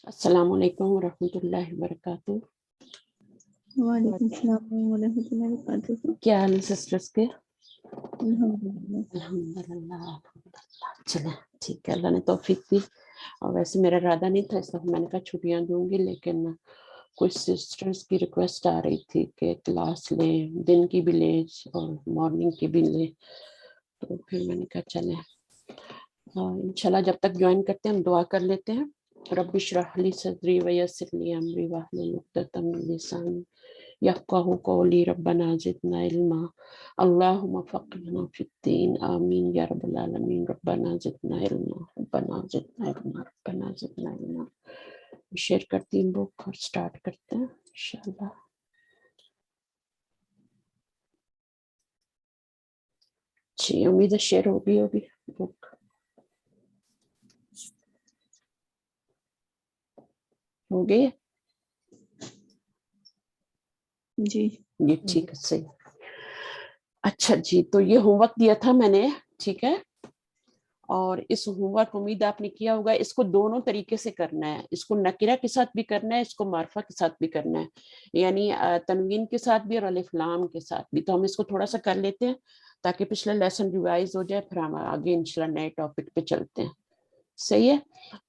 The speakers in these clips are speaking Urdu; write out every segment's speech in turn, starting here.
السلام علیکم ورحمۃ اللہ وبرکاتہ. وعلیکم السلام ورحمۃ اللہ وبرکاتہ. کیا حال ہے سسٹرس کے؟ الحمدللہ. الحمدللہ. چلیں ٹھیک ہے، اللہ نے توفیق دی. اور ویسے میرا ارادہ نہیں تھا اس وقت، میں نے کہا چھٹیاں دوں گی، لیکن کچھ سسٹرس کی ریکویسٹ آ رہی تھی کہ کلاس لیں، دن کی بھی لیں اور مارننگ کی بھی لیں، تو پھر میں نے کہا چلیں انشاءاللہ جب تک جوائن کرتے ہیں ہم دعا کر لیتے ہیں. رب اشرح لی صدری ویسر لی امری واحلل عقدۃ من لسانی یفقہوا قولی. ربنا زدنا علما اللہم فقہنا فی الدین آمین یا رب العالمین. ربنا زدنا علما ربنا زدنا علما ربنا زدنا علما. شیئر کرتی ہوں بک اور سٹارٹ کرتے ہیں انشاءاللہ. جی امید ہے شیئر ہوگی بک. ہو گئی؟ جی یہ ٹھیک ہے، صحیح. اچھا جی، تو یہ ہوم ورک دیا تھا میں نے، ٹھیک ہے، اور اس ہوم ورک امید آپ نے کیا ہوگا. اس کو دونوں طریقے سے کرنا ہے، اس کو نکرہ کے ساتھ بھی کرنا ہے، اس کو معرفہ کے ساتھ بھی کرنا ہے، یعنی تنوین کے ساتھ بھی اور الف لام کے ساتھ بھی. تو ہم اس کو تھوڑا سا کر لیتے ہیں تاکہ پچھلا لیسن ریوائز ہو جائے، پھر ہم آگے انشاءاللہ نئے ٹاپک پہ چلتے ہیں. صحیح ہے.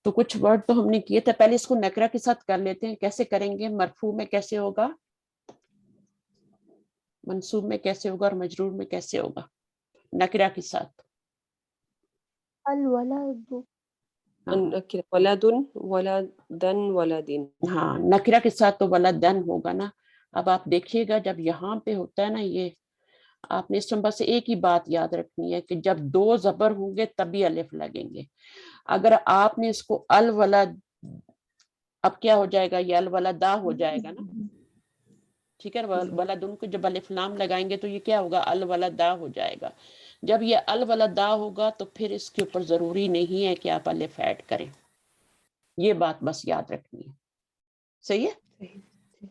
تو کچھ ورڈ تو ہم نے کیے تھے، پہلے اس کو نکرہ کے ساتھ کر لیتے ہیں. کیسے کریں گے؟ مرفوع میں کیسے ہوگا، منصوب میں کیسے ہوگا، اور مجرور میں کیسے ہوگا نکرہ کے ساتھ؟ الولد ولد ولدن ولدن. ہاں، نکرہ کے ساتھ تو ولدن ہوگا نا. اب آپ دیکھیے گا جب یہاں پہ ہوتا ہے نا، یہ آپ نے اس میں بس ایک ہی بات یاد رکھنی ہے کہ جب دو زبر ہوں گے تبھی الف لگیں گے. اگر آپ نے اس کو الولد، اب کیا ہو جائے گا، یہ الولدا ہو جائے گا نا، ٹھیک ہے. ولدن کو جب الف لام لگائیں گے تو یہ کیا ہوگا، الولدا ہو جائے گا. جب یہ الولدا ہوگا تو پھر اس کے اوپر ضروری نہیں ہے کہ آپ الف ایڈ کریں. یہ بات بس یاد رکھنی ہے. صحیح ہے،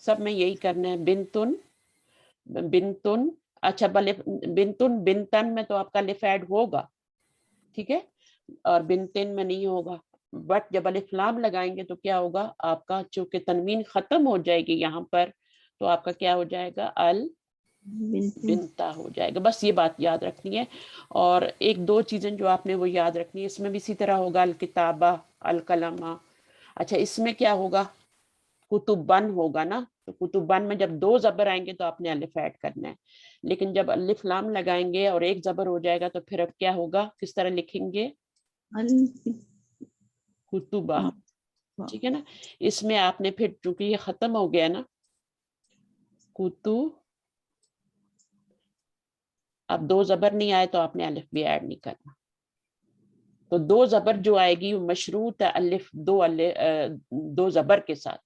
سب میں یہی کرنا ہے. بنتن بنتن، اچھا بنتن بنتن میں تو آپ کا الف ایڈ ہوگا، ٹھیک ہے، اور بنتن میں نہیں ہوگا. بٹ جب الف لام لگائیں گے تو کیا ہوگا آپ کا، چونکہ تنوین ختم ہو جائے گی یہاں پر، تو آپ کا کیا ہو جائے گا، بنتا ہو جائے گا. بس یہ بات یاد رکھنی ہے. اور ایک دو چیزیں جو آپ نے وہ یاد رکھنی ہے، اس میں بھی اسی طرح ہوگا الکتابہ القلمہ. اچھا اس میں کیا ہوگا، کتبن ہوگا نا. تو کتبن میں جب دو زبر آئیں گے تو آپ نے الف ایڈ کرنا ہے، لیکن جب الف لام لگائیں گے اور ایک زبر ہو جائے گا تو پھر اب کیا ہوگا، کس طرح لکھیں گے، کتبہ. ٹھیک ہے نا. اس میں آپ نے پھر چونکہ یہ ختم ہو گیا نا، کتو، اب دو زبر نہیں آئے تو آپ نے الف بھی ایڈ نہیں کرنا. تو دو زبر جو آئے گی وہ مشروط ہے الف دو زبر کے ساتھ.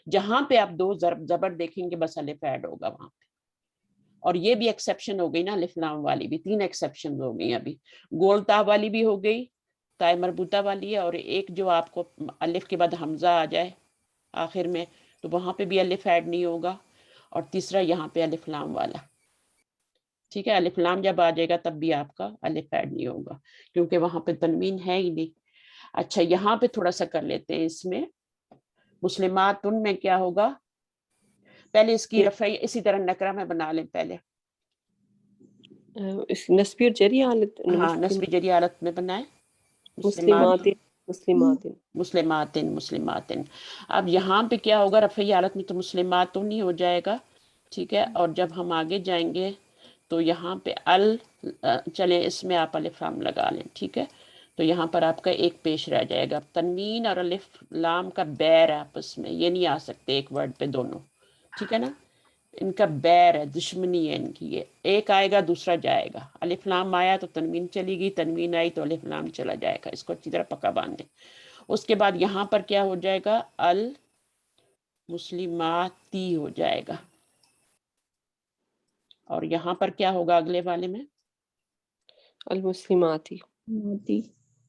جہاں پہ آپ دو زبر دیکھیں گے بس الف ایڈ ہوگا وہاں پہ. اور یہ بھی ایکسیپشن ہو گئی نا، الف لام والی بھی 3 ایکسیپشن ہو گئی. ابھی گول تا والی بھی ہو گئی، تائے مربوطہ والی ہے، اور ایک جو آپ کو الف کے بعد حمزہ آ جائے آخر میں تو وہاں پہ بھی الف ایڈ نہیں ہوگا. اور تیسرا یہاں پہ الف لام والا، ٹھیک ہے. الف لام جب آ جائے گا تب بھی آپ کا الف ایڈ نہیں ہوگا کیونکہ وہاں پہ تنوین ہے ہی نہیں. اچھا یہاں پہ تھوڑا سا کر لیتے ہیں. اس میں مسلمات ان میں کیا ہوگا، پہلے اس کی رفعی اسی طرح نکرہ میں بنا لیں پہلے. نسبی اور جری حالت، ہاں نسبی جری حالت میں بنائیں. مسلمات مسلمات مسلمات مسلمات. اب یہاں پہ کیا ہوگا، رفعی حالت میں تو مسلمات نہیں ہو جائے گا، ٹھیک ہے. اور جب ہم آگے جائیں گے تو یہاں پہ چلیں اس میں آپ الف لام لگا لیں، ٹھیک ہے. تو یہاں پر آپ کا ایک پیش رہ جائے گا. تنوین اور الف لام کا بیر ہے آپس میں، یہ نہیں آ سکتے ایک ورڈ پہ دونوں، ٹھیک ہے نا. ان کا بیر ہے، دشمنی ہے ان کی. یہ ایک آئے گا دوسرا جائے گا. الف لام آیا تو تنوین چلی گئی، تنوین آئی تو الف لام چلا جائے گا. اس کو اچھی طرح پکا باندھیں. اس کے بعد یہاں پر کیا ہو جائے گا، المسلماتی ہو جائے گا. اور یہاں پر کیا ہوگا اگلے والے میں، المسلماتی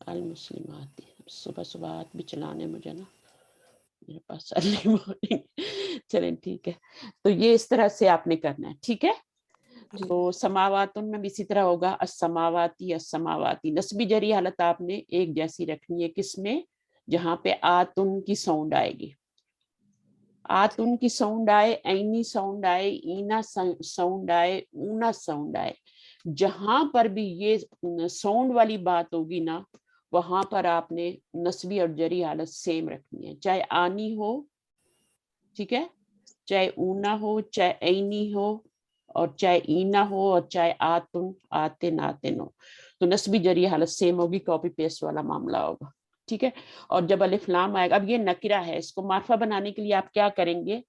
المسلماتی. صبح صبح ہاتھ بھی چلانے مجھے نا، میرے پاس ارلی مارننگ. چلیں ٹھیک ہے. تو یہ اس طرح سے آپ نے کرنا ہے، ٹھیک ہے. تو سماواتن میں بھی اسی طرح ہوگا، السماواتی السماواتی. نسبی جری حالت آپ نے ایک جیسی رکھنی ہے. کس میں، جہاں پہ آتن کی ساؤنڈ آئے گی، آتن کی ساؤنڈ آئے، اینی ساؤنڈ آئے، اینا ساؤنڈ آئے، اونا ساؤنڈ آئے، جہاں پر بھی یہ ساؤنڈ والی بات ہوگی نا وہاں پر آپ نے نسبی اور جری حالت سیم رکھنی ہے، چاہے آنی ہو، ٹھیک ہے، چاہے اونا ہو، چاہے اینی ہو، اور چاہے اینا ہو، اور چاہے آتن آتن آتن ہو، تو نسبی جری حالت سیم ہوگی، کاپی پیسٹ والا معاملہ ہوگا، ٹھیک ہے۔ اور جب الف لام آئے گا، اب یہ نکرہ ہے، اس کو معرفہ بنانے کے لیے آپ کیا کریں گے،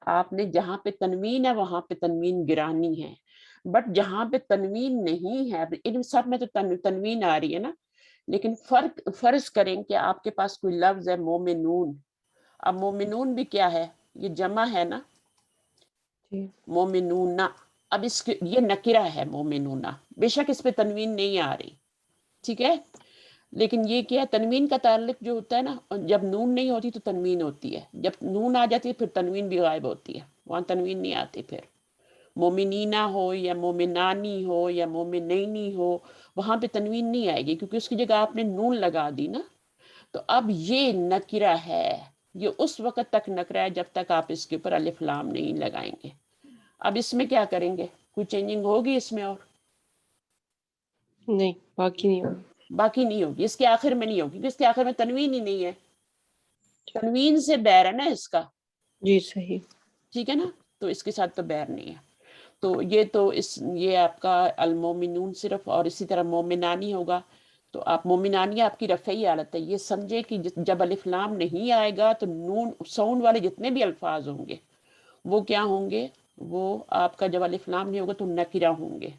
آپ نے جہاں پہ تنوین ہے وہاں پہ تنوین گرانی ہے، بٹ جہاں پہ تنوین نہیں ہے، ان سب میں تو تنوین آ رہی ہے نا، لیکن فرض کریں کہ آپ کے پاس کوئی لفظ ہے مومنون، اب مومنون بھی کیا ہے، یہ جمع ہے نا، جی مومنون، اب اس کی یہ نکرہ ہے مومنون، بے شک اس پہ تنوین نہیں آ رہی، ٹھیک ہے، لیکن یہ کیا ہے، تنوین کا تعلق جو ہوتا ہے نا، جب نون نہیں ہوتی تو تنوین ہوتی ہے، جب نون آ جاتی ہے پھر تنوین بھی غائب ہوتی ہے، وہاں تنوین نہیں آتی، پھر مومنینا ہو یا مومنانی ہو یا مومنینی ہو وہاں پہ تنوین نہیں آئے گی، کیونکہ اس کی جگہ آپ نے نون لگا دی نا، تو اب یہ نکرہ ہے، یہ اس وقت تک نکرہ ہے جب تک آپ اس کے اوپر الف لام نہیں لگائیں گے۔ اب اس میں کیا کریں گے، کوئی چینجنگ ہوگی اس میں؟ اور نہیں، باقی نہیں ہوگا۔ باقی نہیں ہوگی، اس کے آخر میں نہیں ہوگی، کیونکہ اس کے آخر میں تنوین ہی نہیں ہے، تنوین سے بیر ہے نا اس کا، جی صحیح۔ ٹھیک ہے نا، تو اس کے ساتھ تو بیر نہیں ہے، تو یہ آپ کا المومنون صرف، اور اسی طرح مومنانی ہوگا، تو آپ مومنانی آپ کی رفعی حالت ہے، یہ سمجھے کہ جب الف لام نہیں آئے گا تو نون ساؤنڈ والے جتنے بھی الفاظ ہوں گے وہ کیا ہوں گے، وہ آپ کا جب الف لام نہیں ہوگا تو نکرہ ہوں گے،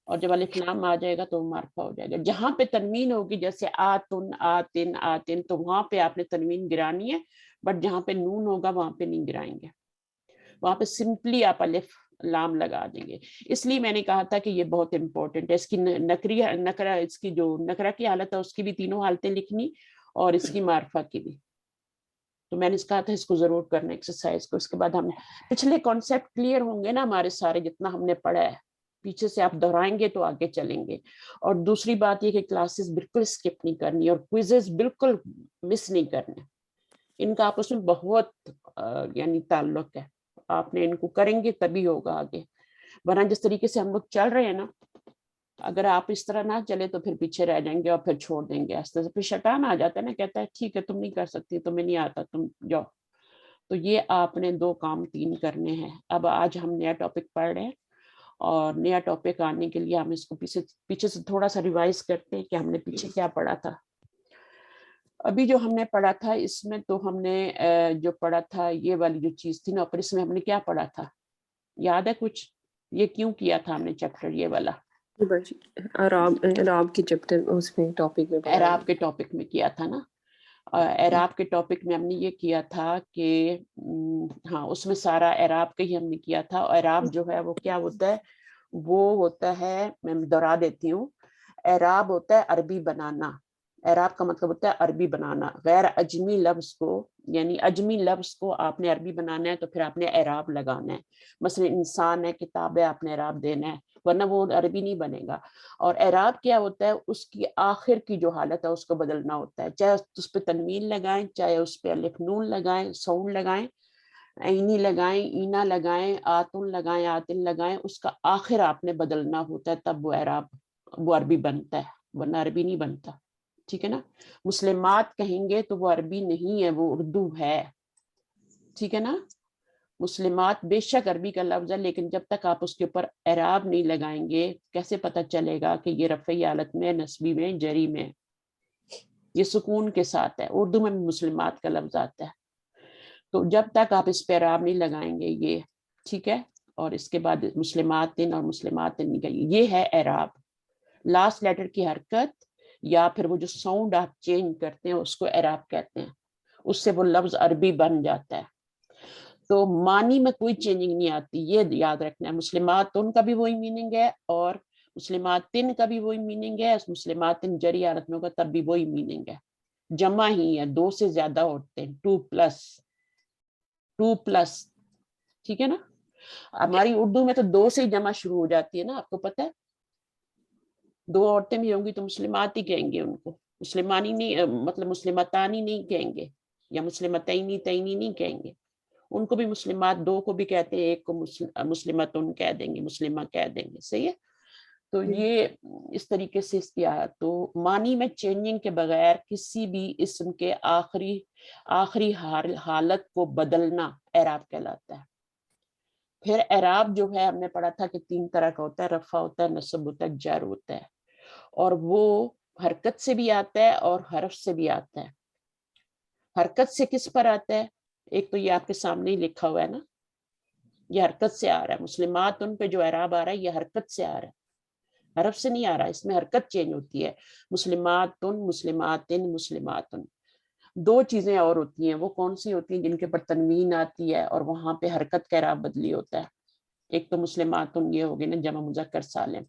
اور جب الف لام آ جائے گا تو معرفہ ہو جائے گا۔ جہاں پہ تنوین ہوگی جیسے آتن آتن آتن، تو وہاں پہ آپ نے تنوین گرانی ہے، بٹ جہاں پہ نون ہوگا وہاں پہ نہیں گرائیں گے، وہاں پہ سمپلی آپ الف لام لگا دیں گے۔ اس لیے میں نے کہا تھا کہ یہ بہت امپورٹنٹ ہے، اس کی نکرہ اس کی جو نکرہ کی حالت ہے اس کی بھی تینوں حالتیں لکھنی، اور اس کی معرفہ کی بھی، تو میں نے کہا تھا اس کو ضرور کرنا ایکسرسائز کو۔ اس کے بعد ہم نے پچھلے کانسیپٹ کلیئر ہوں گے نا ہمارے سارے، جتنا ہم نے پڑھا ہے پیچھے سے آپ دہرائیں گے تو آگے چلیں گے۔ اور دوسری بات یہ کہ کلاسز بالکل اسکپ نہیں کرنی، اور کوئزز بالکل مس نہیں کرنے، ان کا آپس میں بہت یعنی تعلق ہے، آپ نے ان کو کریں گے تبھی ہوگا آگے، ورنہ جس طریقے سے ہم لوگ چل رہے ہیں نا، اگر آپ اس طرح نہ چلے تو پھر پیچھے رہ جائیں گے اور پھر چھوڑ دیں گے، آہستہ سے پھر شیطان آ جاتا ہے نا، کہتا ہے ٹھیک ہے تم نہیں کر سکتی، تمہیں نہیں آتا، تم جاؤ۔ تو یہ آپ نے 2 کام 3 کرنے ہیں۔ اب آج ہم نیا ٹاپک پڑھ رہے ہیں، اور نیا ٹاپک آنے کے لیے ہم اس کو پیچھے سے تھوڑا سا ریوائز کرتے ہیں کہ ہم نے پیچھے کیا پڑھا تھا۔ ابھی جو ہم نے پڑھا تھا اس میں تو ہم نے جو پڑھا تھا یہ والی جو چیز تھی نا، پر اس میں ہم نے کیا پڑھا تھا، یاد ہے کچھ؟ یہ کیوں کیا تھا ہم نے چیپٹر یہ والا؟ اعراب کے چیپٹر اس میں ٹاپک میں پڑھا اعراب کے ٹاپک میں کیا تھا نا، اعراب کے ٹاپک میں ہم نے یہ کیا تھا کہ ہاں اس میں سارا اعراب کا ہی ہم نے کیا تھا۔ اعراب جو ہے وہ کیا ہوتا ہے، وہ ہوتا ہے، میں دہرا دیتی ہوں، اعراب ہوتا ہے عربی بنانا، اعراب کا مطلب ہوتا ہے عربی بنانا، غیر اجمی لفظ کو، یعنی اجمی لفظ کو آپ نے عربی بنانا ہے تو پھر آپ نے اعراب لگانا ہے، مثلا انسان ہے، کتاب ہے، آپ نے اعراب دینا ہے، ورنہ وہ عربی نہیں بنے گا۔ اور اعراب کیا ہوتا ہے، اس کی آخر کی جو حالت ہے اس کو بدلنا ہوتا ہے، چاہے اس پہ تنوین لگائیں، چاہے اس پہ الف نون لگائیں، ساؤنڈ لگائیں، اینی لگائیں، اینا لگائیں، آتن لگائیں، آتن لگائیں، اس کا آخر آپ نے بدلنا ہوتا ہے، تب وہ اعراب وہ عربی بنتا ہے، ورنہ عربی نہیں بنتا، ٹھیک ہے نا۔ مسلمات کہیں گے تو وہ عربی نہیں ہے، وہ اردو ہے، ٹھیک ہے نا۔ مسلمات بے شک عربی کا لفظ ہے، لیکن جب تک آپ اس کے اوپر اعراب نہیں لگائیں گے کیسے پتہ چلے گا کہ یہ رفعی حالت میں، نسبی میں، جری میں، یہ سکون کے ساتھ ہے۔ اردو میں بھی مسلمات کا لفظ آتا ہے، تو جب تک آپ اس پہ اعراب نہیں لگائیں گے یہ، ٹھیک ہے۔ اور اس کے بعد مسلمات اور مسلمات یہ ہے اعراب، لاسٹ لیٹر کی حرکت یا پھر وہ جو ساؤنڈ آپ چینج کرتے ہیں اس کو اعراب کہتے ہیں، اس سے وہ لفظ عربی بن جاتا ہے، تو معنی میں کوئی چینجنگ نہیں آتی، یہ یاد رکھنا ہے۔ مسلمات ان کا بھی وہی میننگ ہے، اور مسلمات کا بھی وہی میننگ ہے، مسلمات جری حالت میں ہوگا تب بھی وہی میننگ ہے، جمع ہی ہے، 2 سے زیادہ ہوتے ہیں، 2 پلس، ٹھیک ہے نا۔ ہماری اردو میں تو 2 سے ہی جمع شروع ہو جاتی ہے نا، آپ کو پتہ ہے، 2 عورتیں بھی ہوں گی تو مسلمات ہی کہیں گے ان کو، مسلمانی نہیں مطلب مسلمتانی نہیں کہیں گے یا مسلمتینی تینی نہیں کہیں گے، ان کو بھی مسلمات دو کو بھی کہتے ہیں، ایک کو مسلمتن کہہ دیں گے، مسلمہ کہہ دیں گے، صحیح ہے. تو یہ اس طریقے سے اس کی تو معنی میں چینجنگ کے بغیر کسی بھی اسم کے آخری حالت کو بدلنا اعراب کہلاتا ہے. پھر اعراب جو ہے ہم نے پڑھا تھا کہ 3 طرح کا ہوتا ہے، رفع ہوتا ہے، نصب ہوتا ہے، جر ہوتا ہے، اور وہ حرکت سے بھی آتا ہے اور حرف سے بھی آتا ہے. حرکت سے کس پر آتا ہے؟ ایک تو یہ آپ کے سامنے ہی لکھا ہوا ہے نا، یہ حرکت سے آ رہا ہے. مسلمات ان پہ جو اعراب آ رہا ہے یہ حرکت سے آ رہا ہے، حرف سے نہیں آ رہا، اس میں حرکت چینج ہوتی ہے. مسلماتن، مسلماتن، مسلماتن. 2 چیزیں اور ہوتی ہیں، وہ کون سی ہوتی ہیں؟ جن کے پر تنوین آتی ہے اور وہاں پہ حرکت کا اعراب بدلی ہوتا ہے. ایک تو مسلماتن یہ ہوگی نا جمع مذکر سالم.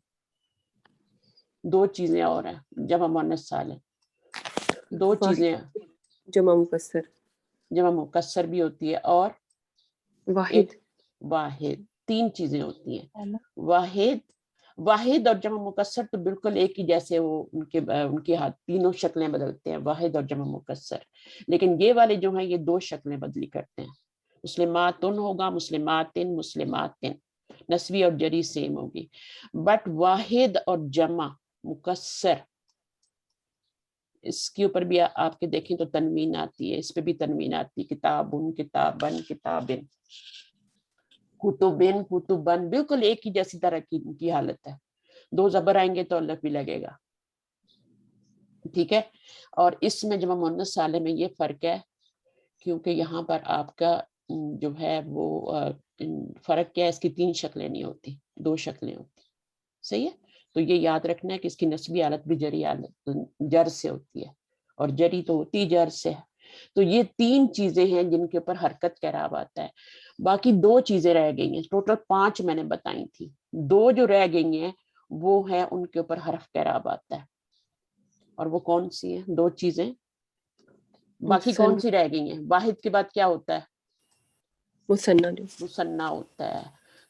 2 چیزیں اور ہیں، جمع مؤنث سالم. 2 چیزیں، جمع مکسر، جمع مکسر بھی ہوتی ہے اور واحد، واحد. 3 چیزیں ہوتی ہیں، واحد اور جمع مکسر تو بالکل ایک ہی جیسے، وہ ان کی تینوں شکلیں بدلتے ہیں، واحد اور جمع مکسر. لیکن یہ والے جو ہیں یہ 2 شکلیں بدلی کرتے ہیں. مسلماتن ہوگا، مسلماتن، مسلماتن، نسبی اور جری سیم ہوگی. بٹ واحد اور جمع مکسر اس کے اوپر بھی آپ کے دیکھیں تو تنوین آتی ہے، اس پہ بھی تنوین آتی ہے. کتابن، کتابن، کتابن، کتبن، کتبن، بالکل ایک ہی جیسی طرح کی حالت ہے. 2 زبر آئیں گے تو الف بھی لگے گا، ٹھیک ہے. اور اس میں جمع مؤنث سالم میں یہ فرق ہے، کیونکہ یہاں پر آپ کا جو ہے وہ فرق کیا ہے، اس کی 3 شکلیں نہیں ہوتی، 2 شکلیں ہوتی، صحیح ہے. تو یہ یاد رکھنا ہے کہ اس کی نسبی حالت بھی جری حالت جر سے ہوتی ہے، اور جری تو ہوتی جر سے ہے. تو یہ 3 چیزیں ہیں جن کے اوپر حرکت کا اعراب آتا ہے. باقی 2 چیزیں رہ گئی ہیں، ٹوٹل 5 میں نے بتائی تھی. 2 جو رہ گئی ہیں وہ ہے ان کے اوپر حرف کا اعراب آتا ہے. اور وہ کون سی ہیں 2 چیزیں؟ باقی کون سی رہ گئی ہیں؟ واحد کے بعد کیا ہوتا ہے؟ مثنیٰ، مثنیٰ ہوتا ہے.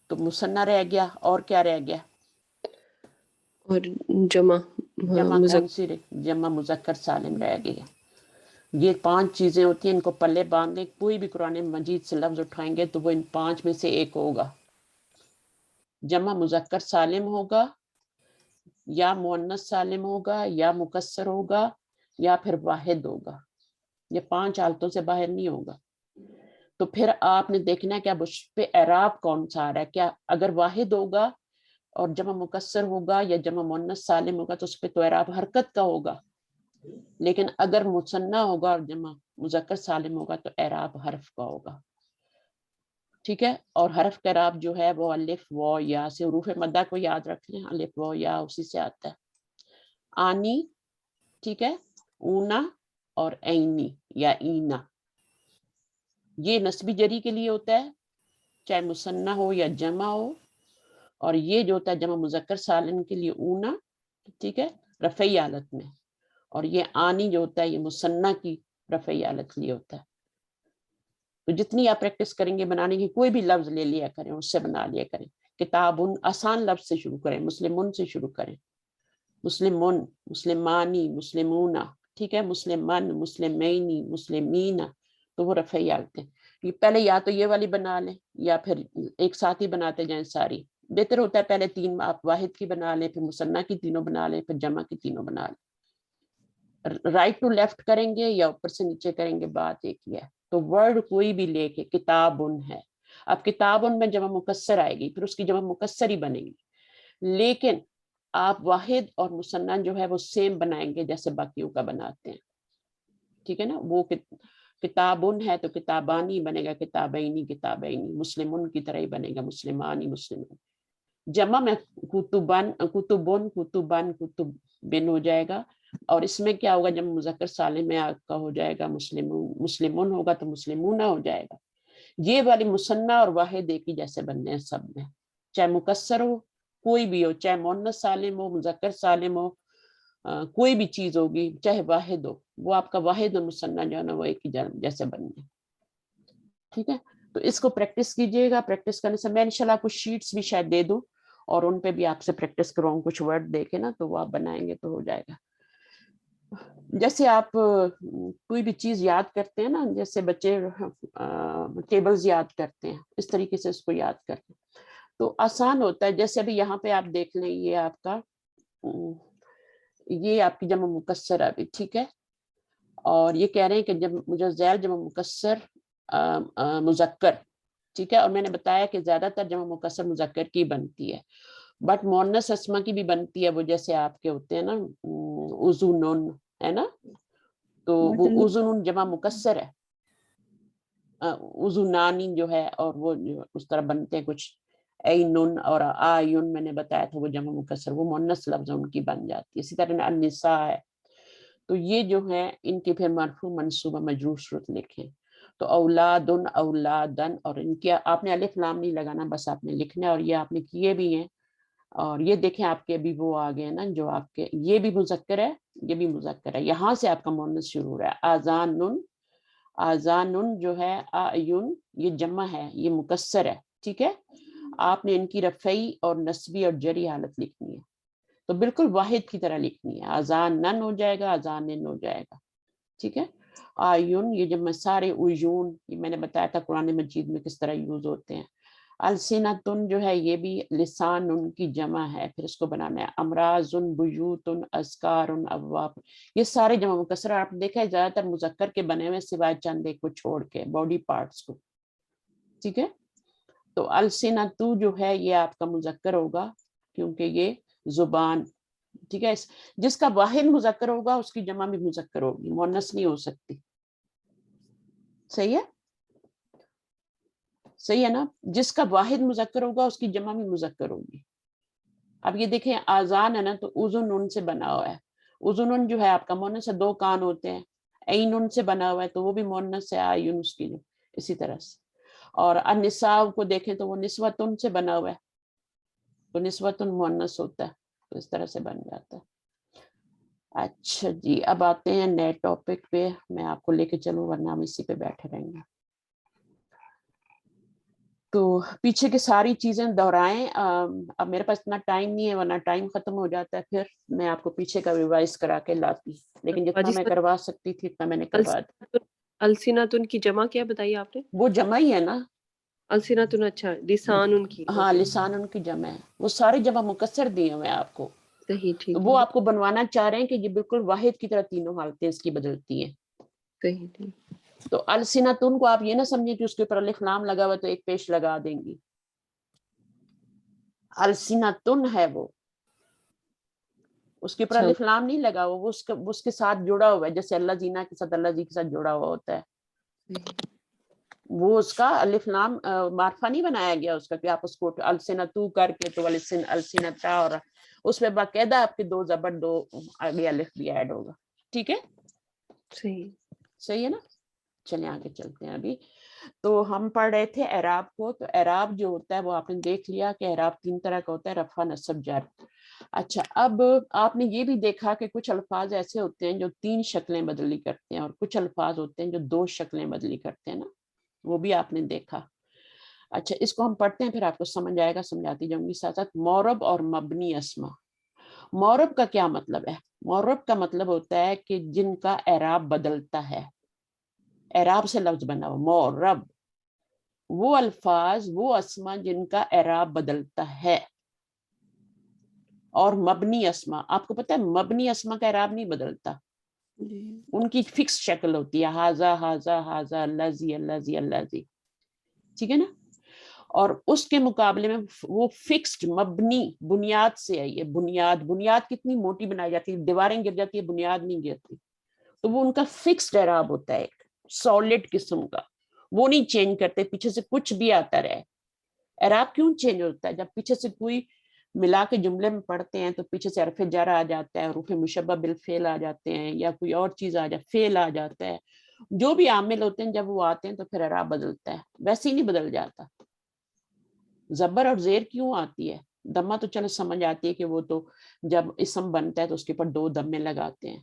تو مثنیٰ رہ گیا، اور کیا رہ گیا؟ اور جمع کون سی جمع مذکر سالم رہ گیا. یہ 5 چیزیں ہوتی ہیں، ان کو پلے باندھیں. کوئی بھی قرآن مجید سے لفظ اٹھائیں گے تو وہ ان 5 میں سے ایک ہوگا. جمع مذکر سالم ہوگا، یا مؤنث سالم ہوگا، یا مکسر ہوگا، یا پھر واحد ہوگا. یہ 5 حالتوں سے باہر نہیں ہوگا. تو پھر آپ نے دیکھنا ہے کہ اب اس پہ اعراب کون سا آ رہا ہے. کیا اگر واحد ہوگا اور جمع مکسر ہوگا یا جمع مؤنث سالم ہوگا تو اس پہ تو اعراب حرکت کا ہوگا. لیکن اگر مثنیٰ ہوگا اور جمع مذکر سالم ہوگا تو اعراب حرف کا ہوگا، ٹھیک ہے. اور حرف کا اعراب جو ہے وہ الف و یا سے، حروف مدہ کو یاد رکھ لیں، الف و یا اسی سے آتا ہے. آنی، ٹھیک ہے، اونا اور اینی یا اینا، یہ نسبی جری کے لیے ہوتا ہے، چاہے مثنیٰ ہو یا جمع ہو. اور یہ جو ہوتا ہے جمع مذکر سالم کے لیے اونا، ٹھیک ہے، رفعی حالت میں. اور یہ آنی جو ہوتا ہے یہ مثنیٰ کی رفعی حالت کے لیے ہوتا ہے. تو جتنی آپ پریکٹس کریں گے بنانے کی، کوئی بھی لفظ لے لیا کریں، اس سے بنا لیا کریں. کتابن آسان لفظ سے شروع کریں، مسلمون سے شروع کریں. مسلمون، مسلمانی، مسلمونا، ٹھیک ہے، مسلمان، مسلمینی، مسلمینا، تو وہ رفعی حالتیں. یہ پہلے یا تو یہ والی بنا لیں یا پھر ایک ساتھ ہی بناتے جائیں ساری. بہتر ہوتا ہے پہلے 3 آپ واحد کی بنا لیں، پھر مثنیٰ کی تینوں بنا لیں، پھر جمع کی تینوں بنا لیں. رائٹ ٹو لیفٹ کریں گے یا اوپر سے نیچے کریں گے، بات ایک ہی ہے. تو ورڈ کوئی بھی لے کے کتابن ہے، اب کتابن میں جمع مکسر آئے گی، پھر اس کی جمع مکسر ہی بنے گی. لیکن آپ واحد اور مثنیٰ جو ہے وہ سیم بنائیں گے جیسے باقیوں کا بناتے ہیں، ٹھیک ہے نا. وہ کتابن ہے تو کتابانی بنے گا، کتابینی، کتابینی. مسلمن کی طرح ہی بنے گا، مسلمانی، مسلمون. جمع میں کتبن، کتبن، کتبن، کتبن ہو جائے گا. اور اس میں کیا ہوگا، جب مذکر سالم میں آپ کا ہو جائے گا مسلمون، مسلمون ہوگا تو مسلمونہ ہو جائے گا. یہ والی مثنیٰ اور واحد ایک ہی جیسے بننے ہیں سب میں، چاہے مکسر ہو کوئی بھی ہو، چاہے مؤنث سالم ہو، مذکر سالم ہو، کوئی بھی چیز ہوگی، چاہے واحد ہو، وہ آپ کا واحد اور مثنیٰ جو ہے نا وہ ایک ہی جیسے بننے. ٹھیک ہے. تو اس کو پریکٹس کیجئے گا. پریکٹس کرنے سے میں انشاءاللہ کچھ شیٹس بھی شاید دے دوں اور ان پہ بھی آپ سے پریکٹس کرواؤں، کچھ ورڈ دے کے نا، تو وہ آپ بنائیں گے تو ہو جائے گا. جیسے آپ کوئی بھی چیز یاد کرتے ہیں نا، جیسے بچے ٹیبلز یاد کرتے ہیں، اس طریقے سے اس کو یاد کرتے ہیں تو آسان ہوتا ہے. جیسے ابھی یہاں پہ آپ دیکھ لیں، یہ آپ کا یہ آپ کی جمع مکسر ابھی ٹھیک ہے، اور یہ کہہ رہے ہیں کہ جب مجھے ذیل جمع مکسر مذکر ٹھیک ہے، اور میں نے بتایا کہ زیادہ تر جمع مکسر مذکر کی بنتی ہے، بٹ مؤنث اسما کی بھی بنتی ہے. وہ جیسے آپ کے ہوتے ہیں نا اذنن ہے نا، تو وہ اذنن جمع مکسر ہے، اذنانی جو ہے، اور وہ اس طرح بنتے ہیں کچھ اینن اور آئین، میں نے بتایا تھا وہ جمع مکسر، وہ مؤنث لفظ ان کی بن جاتی ہے. اسی طرح النساء ہے، تو یہ جو ہے ان کے پھر مرفوع منصوبہ مجرور صورت لکھیں. تو اولادن اولادن، اور ان کے آپ نے الف لام نہیں لگانا، بس آپ نے لکھنا ہے، اور یہ آپ نے کیے بھی ہیں. اور یہ دیکھیں آپ کے ابھی وہ آ گئے نا جو آپ کے، یہ بھی مذکر ہے، یہ بھی مذکر ہے، یہاں سے آپ کا مؤنث شروع ہو رہا ہے. آذانن، آذانن جو ہے اعین، یہ جمع ہے، یہ مکسر ہے ٹھیک ہے. آپ نے ان کی رفعی اور نصبی اور جری حالت لکھنی ہے، تو بالکل واحد کی طرح لکھنی ہے. آذانن ہو جائے گا، آذانن ہو جائے گا ٹھیک ہے. آیون، یہ جب میں سارے عیون، یہ میں نے بتایا تھا قرآن مجید میں کس طرح یوز ہوتے ہیں. السنتن جو ہے یہ بھی لسان ان کی جمع ہے، پھر اس کو بنانا ہے امراضن بیوتن اذکارن ابواب. یہ سارے جمع مکسر آپ دیکھا ہے زیادہ تر مذکر کے بنے ہوئے سوائے چند ایک کو چھوڑ کے باڈی پارٹس کو ٹھیک ہے. تو السنتو جو ہے یہ آپ کا مذکر ہوگا کیونکہ یہ زبان ٹھیک ہے. جس کا واحد مذکر ہوگا اس کی جمع بھی مذکر ہوگی، مؤنث نہیں ہو سکتی. صحیح ہے، صحیح ہے نا. جس کا واحد مذکر ہوگا اس کی جمع بھی مذکر ہوگی. اب یہ دیکھیں آذان ہے نا، تو اذن ان سے بنا ہوا ہے. اذن جو ہے آپ کا مؤنث ہے، دو کان ہوتے ہیں. عین ان سے بنا ہوا ہے تو وہ بھی مؤنث ہے، آئین اس کی جو اسی طرح سے. اور النساء کو دیکھیں تو وہ نسوتن سے بنا ہوا ہے، تو نسوتن مؤنث ہوتا ہے، تو اس طرح سے بن جاتا ہے. اچھا جی، اب آتے ہیں نئے ٹاپک پہ. میں آپ کو لے کے چلوں ورنہ ہم اسی پہ بیٹھے رہیں گے. تو پیچھے کی ساری چیزیں دہرائیں. اب میرے پاس اتنا ٹائم نہیں ہے ورنہ ٹائم ختم ہو جاتا ہے، پھر میں آپ کو پیچھے کا ریوائز کرا کے لاتی، لیکن جتنا باجی میں سر، کروا سکتی تھی اتنا میں نے کروا دیا. السنتن کی جمع کیا بتائی آپ نے؟ وہ جمع ہی ہے نا. السنتن، اچھا، لسان ان کی، ہاں اوکے، لسان ان کی جمع ہے، وہ سارے جمع مکسر دیے ہوئے ہیں آپ کو. صحیح، تو ٹھیک وہ ہے، آپ کو بنوانا چاہ رہے ہیں کہ یہ بالکل واحد کی طرح تینوں حالتیں اس کی بدلتی ہیں. صحیح، ٹھیک. تو السنتن کو آپ یہ نہ سمجھیں کہ اس کے اوپر الف لام لگا ہوا تو ایک پیش لگا دیں گی. السنتن ہے وہ، اس کے اوپر اچھا، الف لام نہیں لگا ہوا، وہ اس کے ساتھ جڑا ہوا ہے، جیسے اللہ زینا کے ساتھ اللہ جی کے ساتھ جڑا ہوا ہوتا ہے. وہ اس کا الف لام معرفہ نہیں بنایا گیا اس کا کہ آپ اس کو السنتو کر کے تو السنتا، اور اس میں باقاعدہ آپ کے دو زبر دو آگے الف بھی ایڈ ہوگا. ٹھیک ہے، صحیح. صحیح ہے نا. چلیں آگے چلتے ہیں. ابھی تو ہم پڑھ رہے تھے اعراب کو. تو اعراب جو ہوتا ہے وہ آپ نے دیکھ لیا کہ اعراب 3 طرح کا ہوتا ہے، رفع، نصب، جر. اچھا، اب آپ نے یہ بھی دیکھا کہ کچھ الفاظ ایسے ہوتے ہیں جو 3 شکلیں بدلی کرتے ہیں، اور کچھ الفاظ ہوتے ہیں جو 2 شکلیں بدلی کرتے ہیں نا، وہ بھی آپ نے دیکھا. اچھا، اس کو ہم پڑھتے ہیں پھر آپ کو سمجھ آئے گا، سمجھاتی جاؤں گی ساتھ ساتھ. مورب اور مبنی اسما. مورب کا کیا مطلب ہے؟ مورب کا مطلب ہوتا ہے کہ جن کا اعراب بدلتا ہے. اعراب سے لفظ بنا ہوا مورب، وہ الفاظ، وہ اسما جن کا اعراب بدلتا ہے. اور مبنی اسما، آپ کو پتہ ہے مبنی اسما کا اعراب نہیں بدلتا، جی، ان کی فکس شکل ہوتی ہے، ہاذا ہاذا ہاذا، الذی الذی الذی. ٹھیک ہے نا. اور اس کے مقابلے میں وہ فکسڈ مبنی، بنیاد سے ہے. یہ بنیاد کتنی موٹی بنائی جاتی ہے، دیواریں گر جاتی ہے، بنیاد نہیں گرتی. تو وہ ان کا فکسڈ اعراب ہوتا ہے، ایک سالڈ قسم کا، وہ نہیں چینج کرتے، پیچھے سے کچھ بھی آتا رہے. اعراب کیوں چینج ہوتا ہے؟ جب پیچھے سے کوئی ملا کے جملے میں پڑھتے ہیں تو پیچھے سے حرف جر آ جاتا ہے، حروف مشبہ بالفعل آ جاتے ہیں، یا کوئی اور چیز آ جاتی، فعل آ جاتا ہے. جو بھی عامل ہوتے ہیں جب وہ آتے ہیں تو پھر اعراب بدلتا ہے، ویسے ہی نہیں بدل جاتا. زبر اور زیر کیوں آتی ہے؟ دمہ تو چلو سمجھ آتی ہے کہ وہ تو جب اسم بنتا ہے تو اس کے اوپر 2 دمے لگاتے ہیں.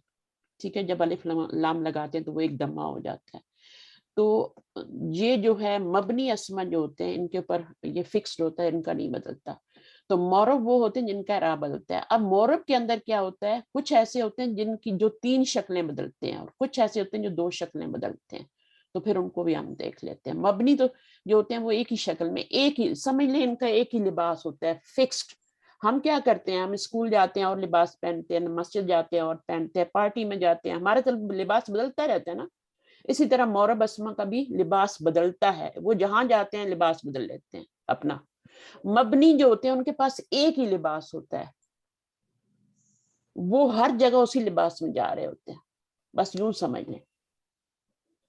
ٹھیک ہے، جب الف لام لگاتے ہیں تو وہ ایک دمہ ہو جاتا ہے. تو یہ جو ہے مبنی اسما جو ہوتے ہیں ان کے اوپر یہ فکسڈ ہوتا ہے، ان کا نہیں بدلتا. تو مورب وہ ہوتے ہیں جن کا اعراب بدلتا ہے. اب مورب کے اندر کیا ہوتا ہے, کچھ ایسے ہوتے ہیں جن کی جو 3 شکلیں بدلتے ہیں اور کچھ ایسے ہوتے ہیں جو 2 شکلیں بدلتے ہیں, تو پھر ان کو بھی ہم دیکھ لیتے ہیں. مبنی تو جو ہوتے ہیں وہ ایک ہی شکل میں, ایک ہی, سمجھ لیں ان کا ایک ہی لباس ہوتا ہے فکسڈ. ہم کیا کرتے ہیں, ہم اسکول جاتے ہیں اور لباس پہنتے ہیں, مسجد جاتے ہیں اور پہنتے ہیں, پارٹی میں جاتے ہیں, ہمارا تو لباس بدلتا رہتا ہے نا. اسی طرح مورب اسما کا بھی لباس بدلتا ہے, وہ جہاں جاتے ہیں لباس بدل لیتے ہیں اپنا. مبنی جو ہوتے ہیں ان کے پاس ایک ہی لباس ہوتا ہے, وہ ہر جگہ اسی لباس میں جا رہے ہوتے ہیں, بس یوں سمجھ لیں.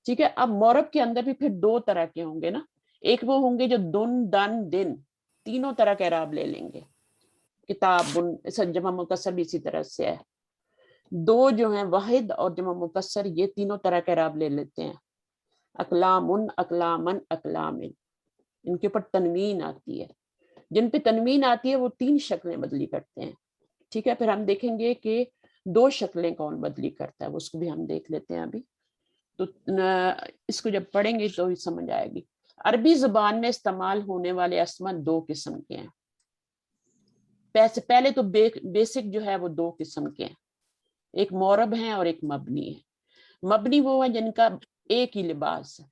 ٹھیک ہے. اب مورب کے اندر بھی پھر 2 طرح کے ہوں گے نا. ایک وہ ہوں گے جو دن دن دن تینوں طرح کے اعراب لے لیں گے, کتاب جمع مکسر بھی اسی طرح سے ہے. 2 جو ہیں واحد اور جمع مکسر, یہ تینوں طرح کے اعراب لے لیتے ہیں. اقلامن, اقلامن, اقلامن, ان کے اوپر تنوین آتی ہے. جن پہ تنوین آتی ہے وہ 3 شکلیں بدلی کرتے ہیں. ٹھیک ہے. پھر ہم دیکھیں گے کہ 2 شکلیں کون بدلی کرتا ہے, اس کو بھی ہم دیکھ لیتے ہیں ابھی. تو اس کو جب پڑھیں گے تو بھی سمجھ آئے گی. عربی زبان میں استعمال ہونے والے اسما 2 قسم کے ہیں. پہلے تو بیسک جو ہے وہ 2 قسم کے ہیں, ایک مورب ہیں اور ایک مبنی ہے. مبنی وہ ہیں جن کا ایک ہی لباس ہے,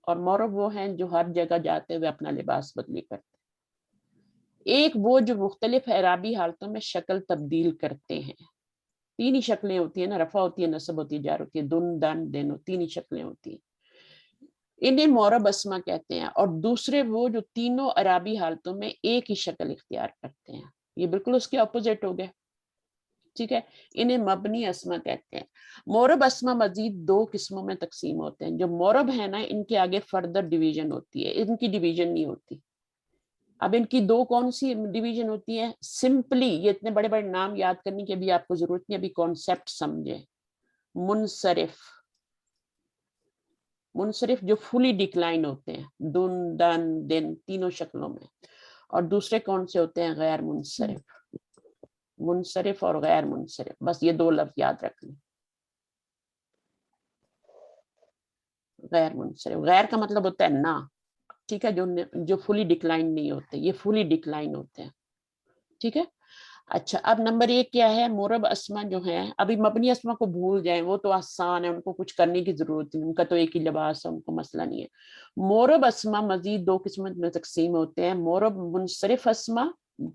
اور مورب وہ ہیں جو ہر جگہ جاتے ہوئے اپنا لباس بدلی کرتے ہیں. ایک وہ جو مختلف اعرابی حالتوں میں شکل تبدیل کرتے ہیں. 3 ہی شکلیں ہوتی ہیں نا, رفع ہوتی ہے, نصب ہوتی ہے, جار ہوتی ہے, دن دن دن, 3 ہی شکلیں ہوتی ہیں. انہیں مورب اسما کہتے ہیں. اور دوسرے وہ جو تینوں اعرابی حالتوں میں ایک ہی شکل اختیار کرتے ہیں. یہ بالکل اس کے اپوزٹ ہو گئے. ٹھیک ہے. انہیں مبنی اسما کہتے ہیں. مورب اسما مزید 2 قسموں میں تقسیم ہوتے ہیں. جو مورب ہے نا, ان کے آگے فردر ڈویژن ہوتی ہے, ان کی ڈویژن نہیں ہوتی. اب ان کی 2 کون سی ڈویژن ہوتی ہیں؟ سمپلی, یہ اتنے بڑے بڑے نام یاد کرنے کی بھی آپ کو ضرورت نہیں, ابھی کانسیپٹ سمجھے. منصرف, منصرف جو فلی ڈکلائن ہوتے ہیں, دن دن دن تینوں شکلوں میں. اور دوسرے کون سے ہوتے ہیں؟ غیر منصرف. منصرف اور غیر منصرف, بس یہ 2 لفظ یاد رکھ لیں. غیر منصرف, غیر کا مطلب ہوتا ہے نہ. ٹھیک ہے. جو فلی ڈکلائن نہیں ہوتے, یہ فلی ڈکلائن ہوتے ہیں. ٹھیک ہے. اچھا, اب نمبر 1 کیا ہے؟ مورب اسما جو ہے, ابھی مبنی اسما کو بھول جائیں, وہ تو آسان ہے, ان کو کچھ کرنے کی ضرورت نہیں, ان کا تو ایک ہی لباس ہے, ان کو مسئلہ نہیں ہے. مورب اسما مزید 2 قسموں میں تقسیم ہوتے ہیں. مورب منصرف اسما,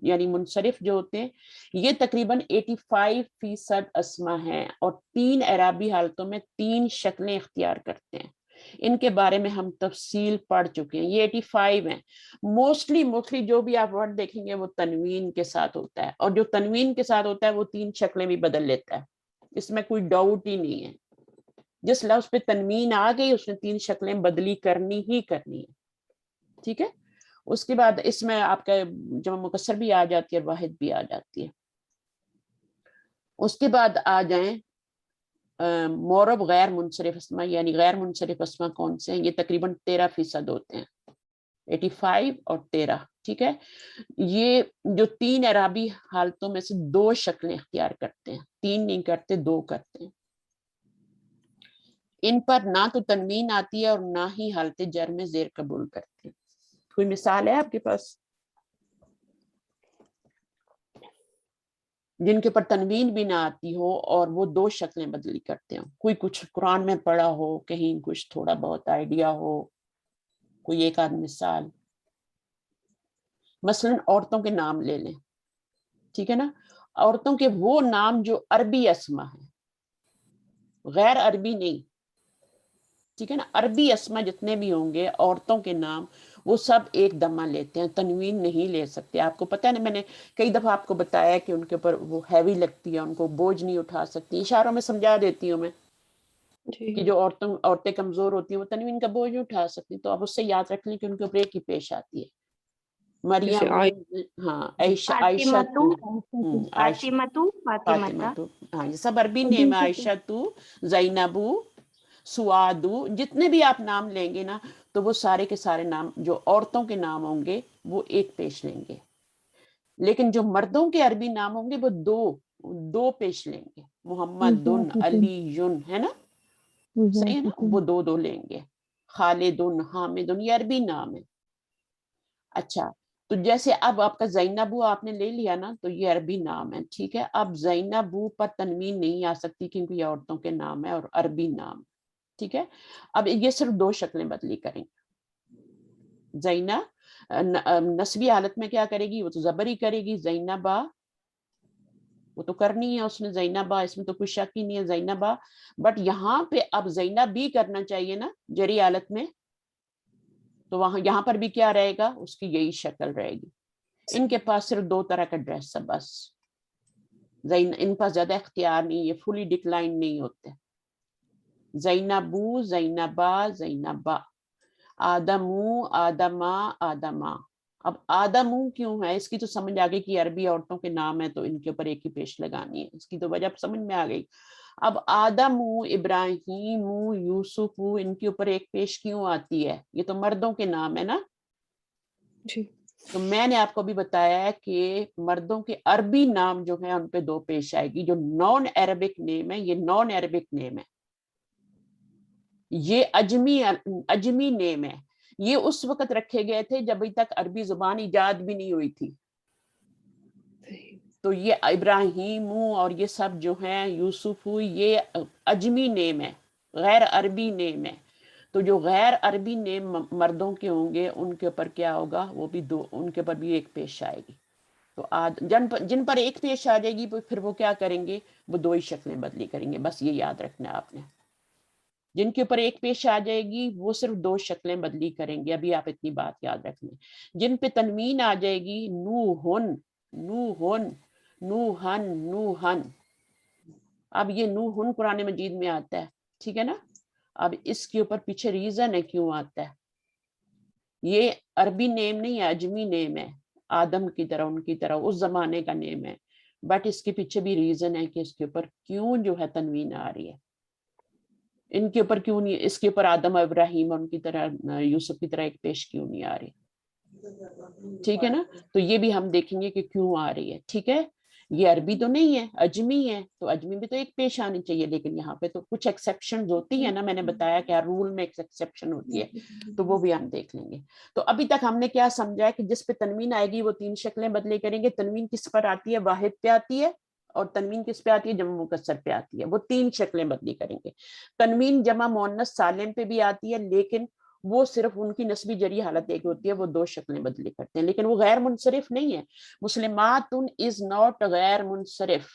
یعنی منصرف جو ہوتے ہیں, یہ تقریباً 85% اسما ہیں, اور 3 اعرابی حالتوں میں 3 شکلیں اختیار کرتے ہیں. ان کے بارے میں ہم تفصیل پڑھ چکے ہیں. یہ 85 ہیں. موسٹلی جو بھی آپ ورڈ دیکھیں گے وہ تنوین کے ساتھ ہوتا ہے, اور جو تنوین کے ساتھ ہوتا ہے وہ 3 شکلیں بھی بدل لیتا ہے. اس میں کوئی ڈاؤٹ ہی نہیں ہے. جس لفظ پہ تنوین آ گئی اس نے 3 شکلیں بدلی کرنی ہی کرنی ہے. ٹھیک ہے. اس کے بعد اس میں آپ کا جمع مکسر بھی آ جاتی ہے اور واحد بھی آ جاتی ہے. اس کے بعد آ جائیں مورب غیر منصرف اسما, یعنی غیر منصرف اسما کون سے ہیں؟ یہ تقریباً 13% ہوتے ہیں, 85 اور 13. ٹھیک ہے. یہ جو 3 اعرابی حالتوں میں سے 2 شکلیں اختیار کرتے ہیں, 3 نہیں کرتے, 2 کرتے ہیں. ان پر نہ تو تنوین آتی ہے اور نہ ہی حالت جر میں زیر قبول کرتے ہیں. کوئی مثال ہے آپ کے پاس جن کے پر تنوین بھی نہ آتی ہو اور وہ 2 شکلیں بدلی کرتے ہیں؟ کوئی کچھ قرآن میں پڑھا ہو, کہیں کچھ تھوڑا بہت آئیڈیا ہو, کوئی ایک آدھ مثال. مثلا عورتوں کے نام لے لیں. ٹھیک ہے نا. عورتوں کے وہ نام جو عربی اسما ہیں, غیر عربی نہیں. ٹھیک ہے نا. عربی اسما جتنے بھی ہوں گے عورتوں کے نام, وہ سب ایک دمہ لیتے ہیں, تنوین نہیں لے سکتے. آپ کو پتہ ہے نا, میں نے کئی دفعہ آپ کو بتایا کہ ان کے اوپر وہ ہیوی لگتی ہے, ان کو بوجھ نہیں اٹھا سکتی. اشاروں میں سمجھا دیتی ہوں میں کہ جو عورتیں کمزور ہوتی ہیں وہ تنوین کا بوجھ نہیں اٹھا سکتی. تو آپ اس سے یاد رکھ لیں کہ ان کے اوپر ایک ہی پیش آتی ہے. مریم, ہاں, عائشہ تو, فاطمہ تو, ہاں, یہ سب عربی نیم ہے. عائشہ تو, زینبو, سعادو, جتنے بھی آپ نام لیں گے نا, تو وہ سارے کے سارے نام جو عورتوں کے نام ہوں گے وہ ایک پیش لیں گے. لیکن جو مردوں کے عربی نام ہوں گے وہ 2 پیش لیں گے. محمد, علی, ہے نا, صحیح ہے نا, وہ 2 لیں گے. خالد, حامد, یہ عربی نام ہے. اچھا, تو جیسے اب آپ کا زینبو آپ نے لے لیا نا، تو یہ عربی نام ہے، ٹھیک ہے. اب زینبو پر تنوین نہیں آ سکتی کیونکہ یہ عورتوں کے نام ہے اور عربی نام، ٹھیک ہے. اب یہ صرف دو شکلیں بدلی کریں گے. زینا نسبی حالت میں کیا کرے گی؟ وہ تو زبر ہی کرے گی. زینبا وہ تو کرنی ہے اس نے، زینبا، اس میں تو کوئی شک ہی نہیں ہے، زینبا. بٹ یہاں پہ اب زینب بھی کرنا چاہیے نا جری حالت میں، تو وہاں یہاں پر بھی کیا رہے گا؟ اس کی یہی شکل رہے گی. ان کے پاس صرف دو طرح کا ڈریس ہے بس، ان پاس زیادہ اختیار نہیں، یہ فلی ڈکلائن نہیں ہوتے. زینبو، زینبا، زینبا. آدمو، آدما، آدما. اب آدمو کیوں ہے؟ اس کی تو سمجھ آ گئی کہ عربی عورتوں کے نام ہے تو ان کے اوپر ایک ہی پیش لگانی ہے، اس کی تو وجہ سمجھ میں آ گئی. اب آدمو، ابراہیم، یوسف، ان کے اوپر ایک پیش کیوں آتی ہے؟ یہ تو مردوں کے نام ہے نا. جی تو میں نے آپ کو بھی بتایا ہے کہ مردوں کے عربی نام جو ہیں ان پہ دو پیش آئے گی. جو نان عربک نیم ہے یہ نان عربک نیم ہے، یہ اجمی نیم ہے. یہ اس وقت رکھے گئے تھے جب ابھی تک عربی زبان ایجاد بھی نہیں ہوئی تھی. صحیح. تو یہ ابراہیم اور یہ سب جو ہیں، یوسف، یہ اجمی نیم ہے، غیر عربی نیم ہے. تو جو غیر عربی نیم مردوں کے ہوں گے ان کے اوپر کیا ہوگا؟ وہ بھی دو، ان کے اوپر بھی ایک پیش آئے گی. تو جن پر ایک پیش آ جائے گی پھر وہ کیا کریں گے؟ وہ دو ہی شکلیں بدلی کریں گے. بس یہ یاد رکھنا ہے آپ نے. جن کے اوپر ایک پیش آ جائے گی وہ صرف دو شکلیں بدلی کریں گے. ابھی آپ اتنی بات یاد رکھ لیں. جن پہ تنوین آ جائے گی، نوہن، نوہن، نوہن، نوہن. اب یہ نوہن قرآن مجید میں آتا ہے، ٹھیک ہے نا. اب اس کے اوپر پیچھے ریزن ہے کیوں آتا ہے. یہ عربی نیم نہیں ہے، اجمی نیم ہے، آدم کی طرح، ان کی طرح اس زمانے کا نیم ہے. بٹ اس کے پیچھے بھی ریزن ہے کہ اس کے اوپر کیوں جو ہے تنوین آ رہی ہے. ان کے اوپر کیوں نہیں، اس کے اوپر آدم ابراہیم اور ان کی طرح یوسف کی طرح ایک پیش کیوں نہیں آ رہی. ٹھیک ہے نا. تو یہ بھی ہم دیکھیں گے کہ کیوں آ رہی ہے. ٹھیک ہے. یہ عربی تو نہیں ہے، اجمی ہے، تو اجمی بھی تو ایک پیش آنی چاہیے. لیکن یہاں پہ تو کچھ ایکسیپشن ہوتی ہے نا، میں نے بتایا کہ ہر رول میں ایک ایکسیپشن ہوتی ہے، تو وہ بھی ہم دیکھ لیں گے. تو ابھی تک ہم نے کیا سمجھا ہے کہ جس پہ تنوین آئے گی وہ تین شکلیں بدلے کریں گے. تنوین کس پر آتی ہے؟ واحد پہ آتی ہے. اور تنوین کس پہ آتی ہے؟ جمع مکسر پہ آتی ہے. وہ تین شکلیں بدلی کریں گے. تنوین جمع مؤنث سالم پہ بھی آتی ہے، لیکن وہ صرف ان کی نسبی جری حالت ایک ہوتی ہے، وہ دو شکلیں بدلی کرتے ہیں، لیکن وہ غیر منصرف نہیں ہے. مسلمات از ناٹ غیر منصرف.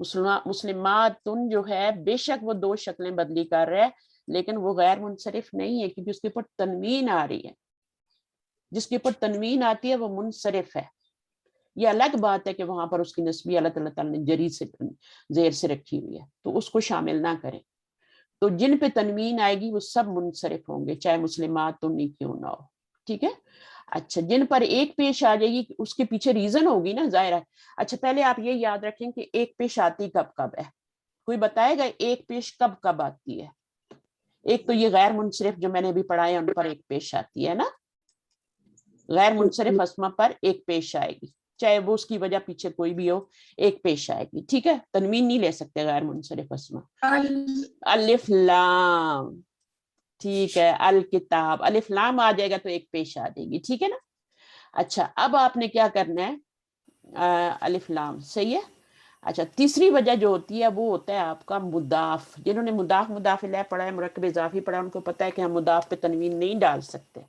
مسلمات جو ہے بے شک وہ دو شکلیں بدلی کر رہے ہیں، لیکن وہ غیر منصرف نہیں ہے کیونکہ اس کے اوپر تنوین آ رہی ہے. جس کے اوپر تنوین آتی ہے وہ منصرف ہے. یہ الگ بات ہے کہ وہاں پر اس کی نسبی اللہ تعالیٰ نے جری سے زیر سے رکھی ہوئی ہے، تو اس کو شامل نہ کریں. تو جن پہ تنوین آئے گی وہ سب منصرف ہوں گے، چاہے مسلمات تو نہیں کیوں نہ ہو. ٹھیک ہے. اچھا، جن پر ایک پیش آ جائے گی اس کے پیچھے ریزن ہوگی نا، ظاہر ہے. اچھا، پہلے آپ یہ یاد رکھیں کہ ایک پیش آتی کب کب ہے. کوئی بتائے گا ایک پیش کب کب آتی ہے؟ ایک تو یہ غیر منصرف جو میں نے ابھی پڑھا ہے ان پر ایک پیش آتی ہے نا. غیر منصرف اسما پر ایک پیش آئے گی، چاہے وہ اس کی وجہ پیچھے کوئی بھی ہو، ایک پیش آئے گی. ٹھیک ہے. تنوین نہیں لے سکتے غیر منصرف اسما. الف لام، ٹھیک ہے. الکتاب، الف لام آ جائے گا تو ایک پیش آ جائے گی. ٹھیک ہے نا. اچھا، اب آپ نے کیا کرنا ہے؟ الف لام صحیح ہے. اچھا، تیسری وجہ جو ہوتی ہے وہ ہوتا ہے آپ کا مضاف. جنہوں نے مضاف مضاف الیہ پڑھا ہے، مرکب اضافی پڑھا ہے، ان کو پتا ہے کہ ہم مضاف پہ تنوین نہیں ڈال سکتے.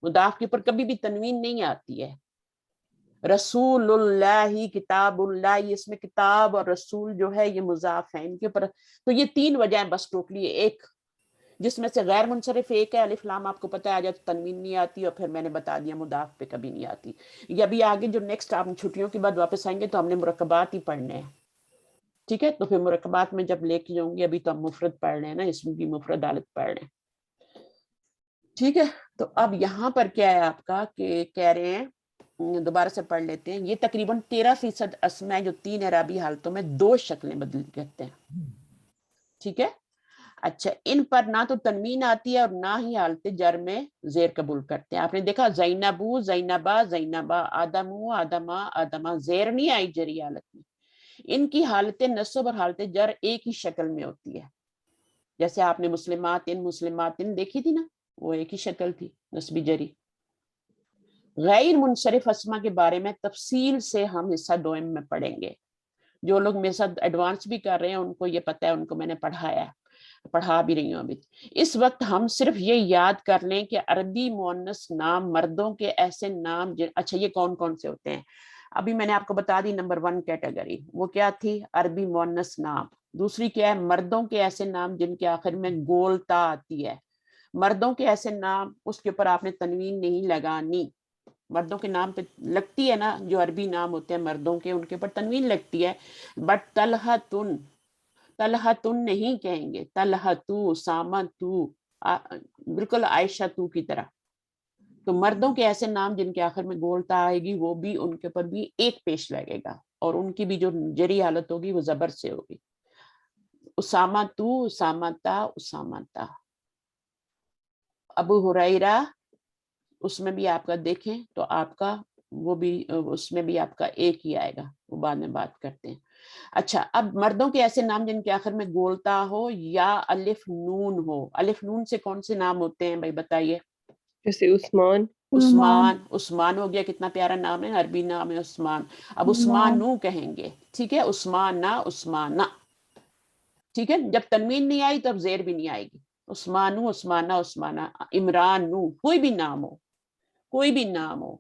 مضاف کے اوپر کبھی بھی تنوین نہیں آتی ہے. رسول اللہ، کتاب اللہ، اس میں کتاب اور رسول جو ہے یہ مضاف ہے ان کے اوپر. تو یہ تین وجہ بس ٹوٹلی. ایک جس میں سے غیر منصرف ایک ہے، الف لام آپ کو پتہ ہے آ جائے تو تنوین نہیں آتی، اور پھر میں نے بتا دیا مضاف پہ کبھی نہیں آتی. یہ ابھی آگے جو نیکسٹ آپ چھٹیوں کے بعد واپس آئیں گے تو ہم نے مرکبات ہی پڑھنے ہیں. ٹھیک ہے. تو پھر مرکبات میں جب لے کے جاؤں گی، ابھی تو ہم مفرد پڑھ رہے ہیں نا، اس میں بھی مفرد حالت پڑھ رہے ہیں. ٹھیک ہے. تو اب یہاں پر کیا ہے آپ کا کہ کہہ رہے ہیں، دوبارہ سے پڑھ لیتے ہیں. یہ تقریباً 13% اسماء جو تین اعرابی حالتوں میں دو شکلیں بدل کرتے ہیں. ٹھیک ہے. اچھا، ان پر نہ تو تنوین آتی ہے اور نہ ہی حالت جر میں زیر قبول کرتے ہیں. آپ نے دیکھا زینبو، زینبا، زینبا، آدمو، آدما، آدما، زیر نہیں آئی جری حالت میں. ان کی حالت نصب اور حالت جر ایک ہی شکل میں ہوتی ہے. جیسے آپ نے مسلمات ان دیکھی تھی نا، وہ ایک ہی شکل تھی نسبی جری. غیر منصرف اسما کے بارے میں تفصیل سے ہم حصہ دوئم میں پڑھیں گے. جو لوگ میرے ساتھ ایڈوانس بھی کر رہے ہیں ان کو یہ پتہ ہے, ان کو میں نے پڑھا بھی رہی ہوں ابھی. اس وقت ہم صرف یہ یاد کر لیں کہ عربی مؤنث نام مردوں کے ایسے نام اچھا یہ کون کون سے ہوتے ہیں. ابھی میں نے آپ کو بتا دی نمبر 1 کیٹیگری وہ کیا تھی, عربی مؤنث نام. دوسری کیا ہے, مردوں کے ایسے نام جن کے آخر میں گول تا آتی ہے. مردوں کے ایسے نام اس کے اوپر آپ نے تنوین نہیں لگانی. مردوں کے نام پہ لگتی ہے نا, جو عربی نام ہوتے ہیں مردوں کے ان کے اوپر تنوین لگتی ہے. بٹ طلحتن نہیں کہیں گے, طلحتو, سامتو, بالکل عائشہ تو کی طرح. تو مردوں کے ایسے نام جن کے آخر میں گولتا آئے گی وہ بھی ان کے اوپر بھی ایک پیش لگے گا, اور ان کی بھی جو جری حالت ہوگی وہ زبر سے ہوگی. اسامہ تو, اسامتا, اسامتا. ابو ہریرہ اس میں بھی آپ کا دیکھیں تو آپ کا وہ بھی اس میں بھی آپ کا ایک ہی آئے گا, وہ بعد میں بات کرتے ہیں. اچھا, اب مردوں کے ایسے نام جن کے آخر میں گولتا ہو یا الف نون ہو. الف نون سے کون سے نام ہوتے ہیں بھائی بتائیے؟ جیسے عثمان. عثمان ہو گیا, کتنا پیارا نام ہے, عربی نام ہے عثمان. اب عثمانو کہیں گے, ٹھیک ہے, عثمانہ, عثمانہ, ٹھیک ہے. جب تنوین نہیں آئی تو اب زیر بھی نہیں آئے گی. عثمانو, عثمانہ, عثمانہ. عمرانو, کوئی بھی نام ہو, کوئی بھی نام ہو,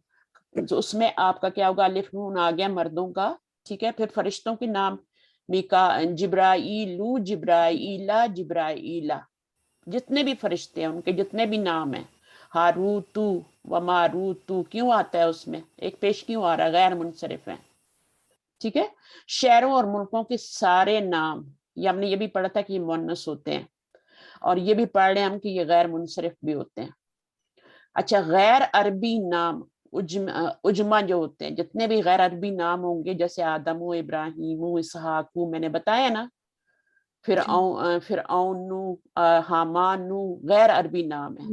تو اس میں آپ کا کیا ہوگا, الف نون آ گیا مردوں کا, ٹھیک ہے. پھر فرشتوں کے نام, جبرائیلو, جبرائیلا, جبرائیلا, جتنے بھی فرشتے ہیں ان کے جتنے بھی نام ہیں. ہاروتو و ماروتو, کیوں آتا ہے اس میں ایک پیش, کیوں آ رہا ہے, غیر منصرف ہیں, ٹھیک ہے. شہروں اور ملکوں کے سارے نام, یہ ہم نے یہ بھی پڑھا تھا کہ یہ مؤنث ہوتے ہیں, اور یہ بھی پڑھ رہے ہم کہ یہ غیر منصرف بھی ہوتے ہیں. اچھا, غیر عربی نام اجمع جو ہوتے ہیں, جتنے بھی غیر عربی نام ہوں گے, جیسے آدم و ابراہیم و اسحاق, میں نے بتایا نا, فرعون, حامان, غیر عربی نام ہے,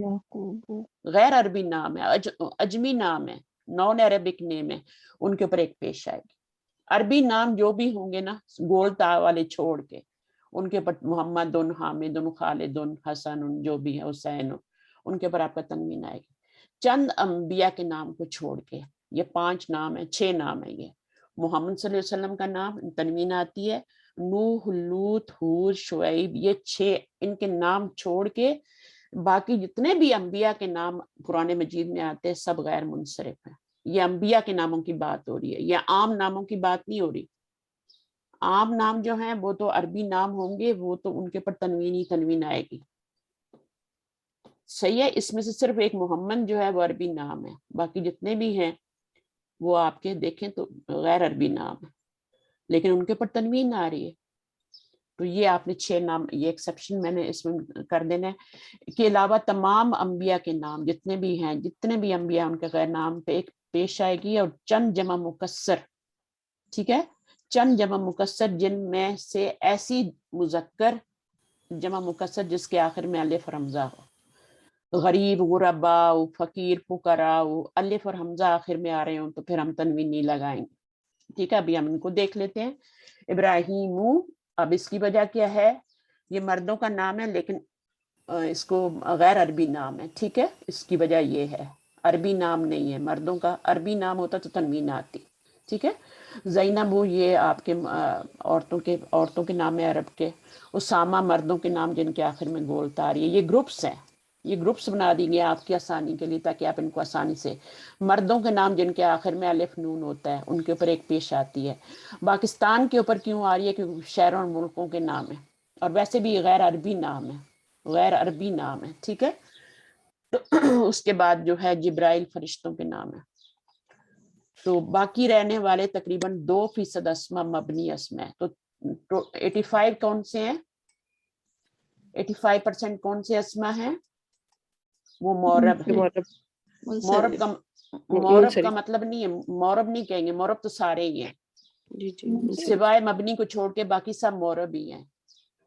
غیر عربی نام ہے, اجمی نام ہے, نان عربک نیم ہے, ان کے اوپر ایک پیش آئے گی. عربی نام جو بھی ہوں گے نا گول تا والے چھوڑ کے, ان کے اوپر محمد, حامد, خالد, حسن, جو بھی ہے, حسین, ان کے اوپر آپ کا تنوین آئے گی. چند انبیاء کے نام کو چھوڑ کے, یہ 5 نام ہے, 6 نام ہے. یہ محمد صلی اللہ علیہ وسلم کا نام تنوین آتی ہے, نوح, لوط, ہود, شعیب, یہ 6, ان کے نام چھوڑ کے باقی جتنے بھی انبیاء کے نام قرآن مجید میں آتے ہیں سب غیر منصرف ہیں. یہ انبیاء کے ناموں کی بات ہو رہی ہے, یہ عام ناموں کی بات نہیں ہو رہی. عام نام جو ہیں وہ تو عربی نام ہوں گے, وہ تو ان کے اوپر تنوین ہی تنوین آئے گی, صحیح ہے. اس میں سے صرف ایک محمد جو ہے وہ عربی نام ہے, باقی جتنے بھی ہیں وہ آپ کے دیکھیں تو غیر عربی نام ہے, لیکن ان کے اوپر تنوین آ رہی ہے. تو یہ آپ نے 6 نام, یہ ایکسیپشن میں نے اس میں کر دینا ہے. کے علاوہ تمام انبیاء کے نام جتنے بھی ہیں, جتنے بھی انبیاء, ان کے غیر نام پہ ایک پیش آئے گی. اور چند جمع مکسر, ٹھیک ہے, چند جمع مکسر جن میں سے ایسی مذکر جمع مکسر جس کے آخر میں الف اور حمزہ ہو. غریب, غربا, فقیر, فقراء, الف اور حمزہ آخر میں آ رہے ہوں تو پھر ہم تنوین نہیں لگائیں گے, ٹھیک ہے. ابھی ہم ان کو دیکھ لیتے ہیں. ابراہیم, اب اس کی وجہ کیا ہے, یہ مردوں کا نام ہے لیکن اس کو غیر عربی نام ہے, ٹھیک ہے. اس کی وجہ یہ ہے, عربی نام نہیں ہے, مردوں کا عربی نام ہوتا تو تنوین آتی, ٹھیک ہے. زینب, یہ آپ کے عورتوں کے نام ہے عرب کے. اسامہ, مردوں کے نام جن کے آخر میں گولتا آ رہی ہے. یہ گروپس ہیں, یہ گروپس بنا دیں گے آپ کی آسانی کے لیے تاکہ آپ ان کو آسانی سے, مردوں کے نام جن کے آخر میں الف نون ہوتا ہے ان کے اوپر ایک پیش آتی ہے. پاکستان کے اوپر کیوں آ رہی ہے, کیونکہ شہروں اور ملکوں کے نام ہے, اور ویسے بھی غیر عربی نام ہے, غیر عربی نام ہے, ٹھیک ہے. اس کے بعد جو ہے جبرائیل, فرشتوں کے نام ہے. تو باقی رہنے والے تقریباً 2% اسما مبنی اسما ہے. تو 85 کون سے ہیں, 85% کون سے اسما ہیں, وہ مورب ہیں. مورب کا مطلب نہیں ہے, مورب نہیں کہیں گے, مورب تو سارے ہی ہیں, سوائے مبنی کو چھوڑ کے باقی سب مورب ہی ہیں.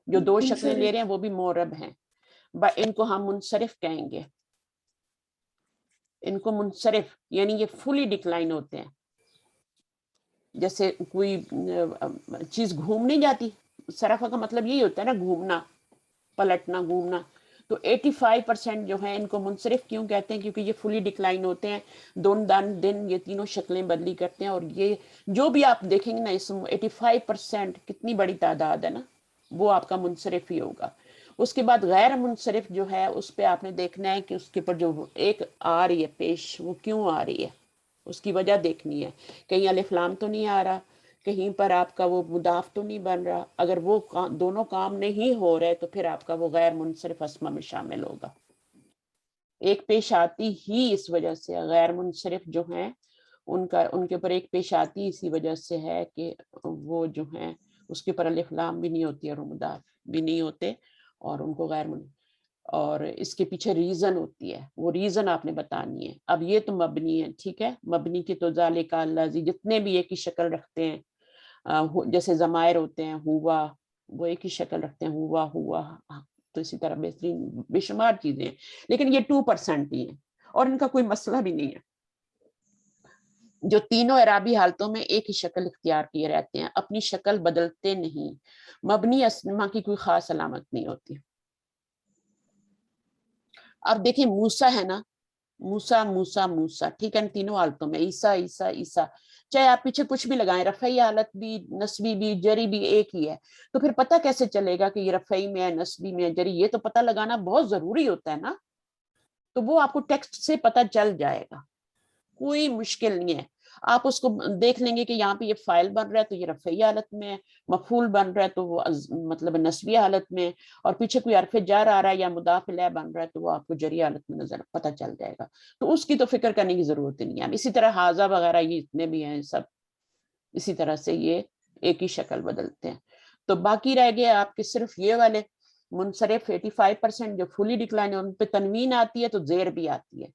جو 2 شکلیں لے رہے ہیں وہ بھی مورب ہیں. ان کو ہم منصرف کہیں گے, ان کو منصرف یعنی یہ فلی ڈکلائن ہوتے ہیں. جیسے کوئی چیز گھوم نہیں جاتی, صرف کا مطلب یہی ہوتا ہے نا, گھومنا, پلٹنا, گھومنا. تو تو 85% جو ہیں ان کو منصرف کیوں کہتے ہیں؟ کیونکہ یہ فلی ڈکلائن ہوتے ہیں، دن دن یہ تینوں شکلیں بدلی کرتے ہیں، اور یہ جو بھی آپ دیکھیں گے نا اس 85% کتنی بڑی تعداد ہے نا، وہ آپ کا منصرف ہی ہوگا۔ اس کے بعد غیر منصرف جو ہے اس پہ آپ نے دیکھنا ہے کہ اس کے اوپر جو ایک آ رہی ہے پیش، وہ کیوں آ رہی ہے، اس کی وجہ دیکھنی ہے، کہیں الف لام تو نہیں آ رہا، کہیں پر آپ کا وہ مضاف تو نہیں بن رہا۔ اگر وہ دونوں کام نہیں ہو رہے تو پھر آپ کا وہ غیر منصرف اسما میں شامل ہوگا۔ ایک پیش آتی ہی اس وجہ سے غیر منصرف جو ہیں ان کے اوپر ایک پیش آتی اسی وجہ سے ہے کہ وہ جو ہیں اس کے اوپر الف لام بھی نہیں ہوتی اور مضاف بھی نہیں ہوتے، اور ان کو اور اس کے پیچھے ریزن ہوتی ہے، وہ ریزن آپ نے بتانی ہے۔ اب یہ تو مبنی ہے، ٹھیک ہے، مبنی کی تو ذالک الذی جتنے بھی ایک ہی شکل رکھتے ہیں، جیسے ضمائر ہوتے ہیں، ہوا وہ ایک ہی شکل رکھتے ہیں، ہوا، تو اسی طرح بہترین بے شمار چیزیں ہیں، لیکن یہ 2% ہی ہیں اور ان کا کوئی مسئلہ بھی نہیں ہے۔ جو تینوں اعرابی حالتوں میں ایک ہی شکل اختیار کیے رہتے ہیں، اپنی شکل بدلتے نہیں، مبنی اسما کی کوئی خاص علامت نہیں ہوتی۔ اب دیکھیں موسیٰ ہے نا، موسیٰ، ٹھیک ہے، تینوں حالتوں میں عیسیٰ، چاہے آپ پیچھے کچھ بھی لگائیں، رفعی حالت بھی، نصبی بھی، جری بھی ایک ہی ہے، تو پھر پتہ کیسے چلے گا کہ یہ رفعی میں ہے، نصبی میں ہے، جری؟ یہ تو پتہ لگانا بہت ضروری ہوتا ہے نا، تو وہ آپ کو ٹیکسٹ سے پتہ چل جائے گا، کوئی مشکل نہیں ہے۔ آپ اس کو دیکھ لیں گے کہ یہاں پہ یہ فاعل بن رہا ہے تو یہ رفعی حالت میں ہے، مفعول بن رہا ہے تو وہ مطلب نصبی حالت میں، اور پیچھے کوئی حرف جر آ رہا ہے یا مضاف الیہ بن رہا ہے تو وہ آپ کو جری حالت میں نظر پتہ چل جائے گا، تو اس کی تو فکر کرنے کی ضرورت ہی نہیں ہے۔ اسی طرح حاذا وغیرہ یہ جتنے بھی ہیں سب اسی طرح سے یہ ایک ہی شکل بدلتے ہیں۔ تو باقی رہ گئے آپ کے صرف یہ والے منصرف 85% جو فلی ڈکلائن ہے، ان پہ تنوین آتی ہے تو زیر بھی آتی ہے،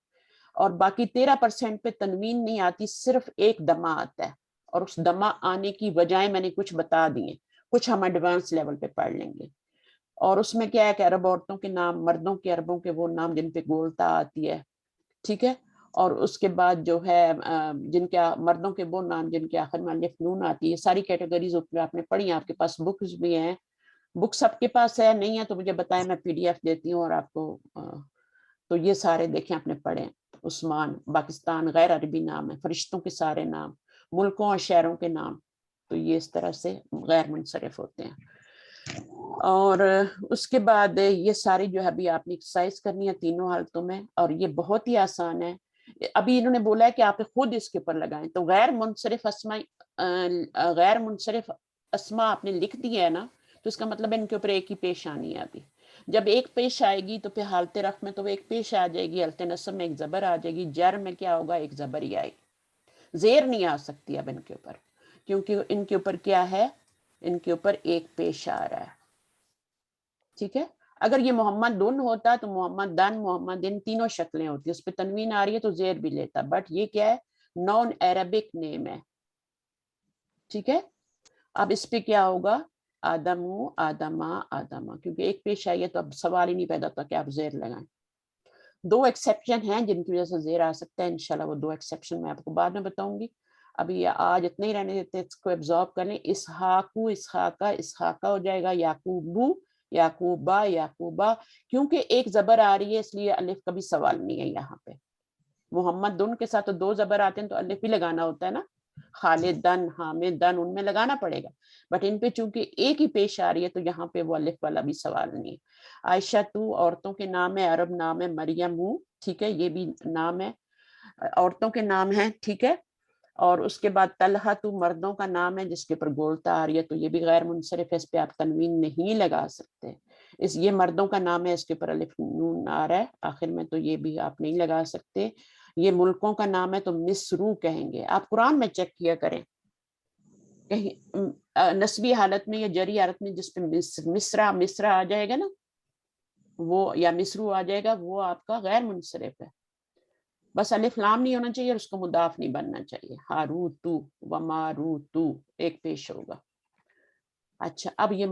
اور باقی 13% پہ تنوین نہیں آتی، صرف ایک دمہ آتا ہے، اور اس دمہ آنے کی وجہیں میں نے کچھ بتا دی ہیں، کچھ ہم ایڈوانس لیول پہ پڑھ لیں گے۔ اور اس میں کیا ہے کہ عرب عورتوں کے نام، مردوں کے عربوں کے وہ نام جن پہ گولتا آتی ہے، ٹھیک ہے، اور اس کے بعد جو ہے جن کے مردوں کے وہ نام جن کے آخر میں الف نون آتی ہے، ساری کیٹیگریز آپ نے پڑھی ہیں، آپ کے پاس بکس بھی ہیں، بک سب کے پاس ہے، نہیں ہے تو مجھے بتائیں، میں PDF دیتی ہوں اور آپ کو تو یہ سارے دیکھیں آپ نے پڑھے، عثمان، پاکستان غیر عربی نام ہے، فرشتوں کے سارے نام، ملکوں اور شہروں کے نام، تو یہ اس طرح سے غیر منصرف ہوتے ہیں۔ اور اس کے بعد یہ ساری جو ہے ابھی آپ نے ایکسرسائز کرنی ہے تینوں حالتوں میں، اور یہ بہت ہی آسان ہے۔ ابھی انہوں نے بولا ہے کہ آپ خود اس کے اوپر لگائیں، تو غیر منصرف اسما آپ نے لکھ دی ہے نا، تو اس کا مطلب ان کے اوپر ایک ہی پیش آنی ہے۔ ابھی جب ایک پیش آئے گی تو پھر حالت رفع میں تو وہ ایک پیش آ جائے گی، حالت نصب میں ایک زبر آ جائے گی، جر میں کیا ہوگا؟ ایک زبر ہی آئے گی، زیر نہیں آ سکتی اب ان کے اوپر، کیونکہ ان کے اوپر کیا ہے؟ ان کے اوپر ایک پیش آ رہا ہے، ٹھیک ہے۔ اگر یہ محمد دن ہوتا تو محمد دن، محمد دن تینوں شکلیں ہوتی، اس پہ تنوین آ رہی ہے تو زیر بھی لیتا، بٹ یہ کیا ہے؟ نان عربک نیم ہے، ٹھیک ہے۔ اب اس پہ کیا ہوگا؟ آدمو، آدما، کیونکہ ایک پیش آئی ہے تو اب سوال ہی نہیں پیدا ہوتا کہ آپ زیر لگائیں۔ دو ایکسیپشن ہیں جن کی وجہ سے زیر آ سکتا ہے، انشاءاللہ وہ دو ایکسیپشن میں آپ کو بعد میں بتاؤں گی، ابھی آج اتنے ہی رہنے دیتے، اس کو ایبزارب کر لیں۔ اسحاقو، اسحاقہ ہو جائے گا، یعقوبو، یعقوبا، کیونکہ ایک زبر آ رہی ہے اس لیے الف کا بھی سوال نہیں ہے یہاں پہ۔ محمد دن کے ساتھ تو دو زبر آتے ہیں تو الف بھی لگانا ہوتا ہے نا، خالدن، حامدن، ان میں لگانا پڑے گا، بٹ ان پہ چونکہ ایک ہی پیش آ رہی ہے تو یہاں پہ وہ الف والا بھی سوال نہیں ہے۔ عائشہ تو عورتوں کے نام ہے، عرب نام ہے، مریم ہوں، ٹھیک ہے، یہ بھی نام ہے، عورتوں کے نام ہیں، ٹھیک ہے۔ اور اس کے بعد طلحہ تو مردوں کا نام ہے جس کے اوپر گولتا آ رہی ہے تو یہ بھی غیر منصرف ہے، اس پہ آپ تنوین نہیں لگا سکتے، یہ مردوں کا نام ہے، اس کے اوپر الف نون آ رہا ہے آخر میں تو یہ بھی آپ نہیں لگا سکتے۔ یہ ملکوں کا نام ہے تو مصرو کہیں گے، آپ قرآن میں چیک کیا کریں کہیں نسبی حالت میں یا جری حالت میں جس پہ مصرا آ جائے گا نا وہ، یا مصرو آ جائے گا، وہ آپ کا غیر منصرف ہے، بس الف لام نہیں ہونا چاہیے اور اس کو مضاف نہیں بننا چاہیے۔ ہاروتو وماروتو ایک پیش ہوگا۔ اچھا اب یہ